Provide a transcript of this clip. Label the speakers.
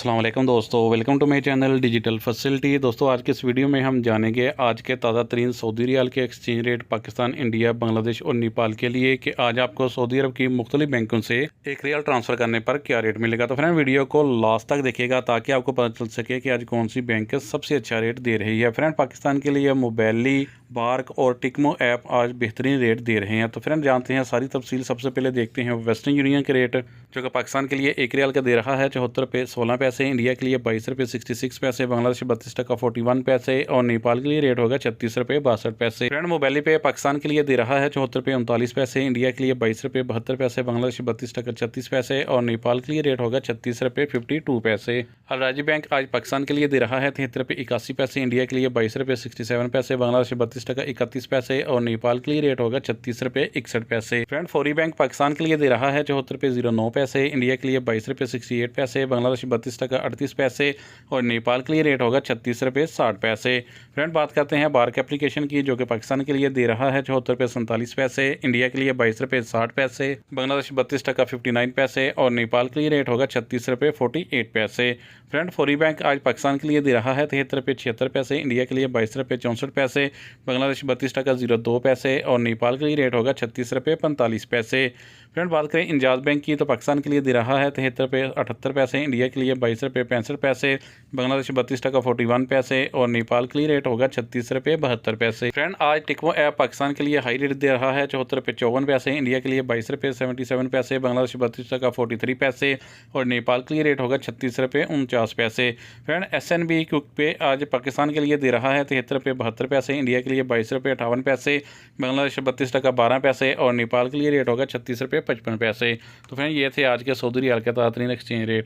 Speaker 1: अस्सलाम वालेकुम दोस्तों, welcome to my channel digital facility. दोस्तों आज के इस वीडियो में हम जानेंगे आज के ताज़ा तरीन सऊदी रियाल के exchange rate Pakistan, India, Bangladesh और नेपाल के लिए कि आज आपको सऊदी अरब की मुख्तलिफ बैंकों से एक रियाल ट्रांसफ़र करने पर क्या रेट मिलेगा। तो फ्रेंड वीडियो को लास्ट तक देखिएगा ताकि आपको पता चल सके कि आज कौन सी बैंक सबसे अच्छा रेट दे रही है। फ्रेंड पाकिस्तान के लिए मोबाइली, बार्क और टिकमो ऐप आज बेहतरीन रेट दे रहे हैं। तो फ्रेंड जानते हैं सारी तफसील। सबसे पहले देखते हैं वेस्टर्न यूनियन के रेट, जो कि पाकिस्तान के लिए एक रियाल का दे रहा है 74 रुपये 16 पैसे, इंडिया के लिए 22 रुपये 66 पैसे, बांग्लादेश 32 टका 41 पैसे और नेपाल के लिए रेट होगा 36 रुपये 62 पैसे। फ्रेंड मोबाइल पे पाकिस्तान के लिए दे रहा है 74 रुपये 39 पैसे, इंडिया के लिए 22 रुपये 72 पैसे, बांग्लादेश 32 टका 36 पैसे और नेपाल के लिए रेट होगा 36 रुपये 52 पैसे। अल राजी बैंक आज पाकिस्तान के लिए दे रहा है 73 रुपये 81 पैसे, इंडिया के लिए 22 रुपये 67 पैसे, बांग्लादेश 32 टका 31 पैसे और नेपाल के लिए रेट होगा 36 रुपये 61 पैसे। फ्रेंड फौरी बैंक पाकिस्तान के लिए दे रहा है 74 रुपये 09 पैसे, इंडिया के लिए 22 रुपये 68 पैसे, बांग्लादेश 32 टका 38 पैसे और नेपाल के लिए रेट होगा 36 रुपये 60 पैसे। फ्रेंड बात करते हैं बार्क एप्लीकेशन की, जो कि पाकिस्तान के लिए दे रहा है 74 रुपये 47 पैसे, इंडिया के लिए 22 रुपये 60 पैसे, बांग्लादेश 32 टका 59 पैसे और नेपाल के लिए रेट होगा 36 रुपये 48 पैसे। फ्रेंड फौरी बैंक आज पाकिस्तान के लिए दे रहा है 73 रुपये 76 पैसे, इंडिया के लिए 22 रुपये 64 पैसे, बांग्लादेश 32 टका 02 पैसे और नेपाल के लिए रेट होगा 36 रुपये 45 पैसे। फ्रेंड बात करें इंजाज बैंक की, तो पाकिस्तान के लिए दे रहा है 73 रुपये 78 पैसे, इंडिया के लिए 22 रुपये 65 पैसे, बांग्लादेश 32 टका 41 पैसे और नेपाल के लिए रेट होगा 36 रुपये 72 पैसे। फ्रेंड आज टिकमो ऐप पाकिस्तान के लिए हाई रेट दे रहा है 74 रुपये 54 पैसे, इंडिया के लिए 22 रुपये 77 पैसे, बांग्लादेश 32 टका 43 पैसे और नेपाल के लिए रेट होगा 36 रुपये 49 पैसे। फ्रेंड SNB क्विक पे आज पाकिस्तान के लिए दे रहा है 73 रुपये 72 पैसे, इंडिया के लिए 22 रुपये 58 पैसे, बांग्लादेश 32 टका 12 पैसे और नेपाल के लिए रेट होगा 36 रुपये 55 पैसे। तो फ्रेंड ये थे आज के सऊदी रियाल के ताज़ा तरीन एक्सचेंज रेट।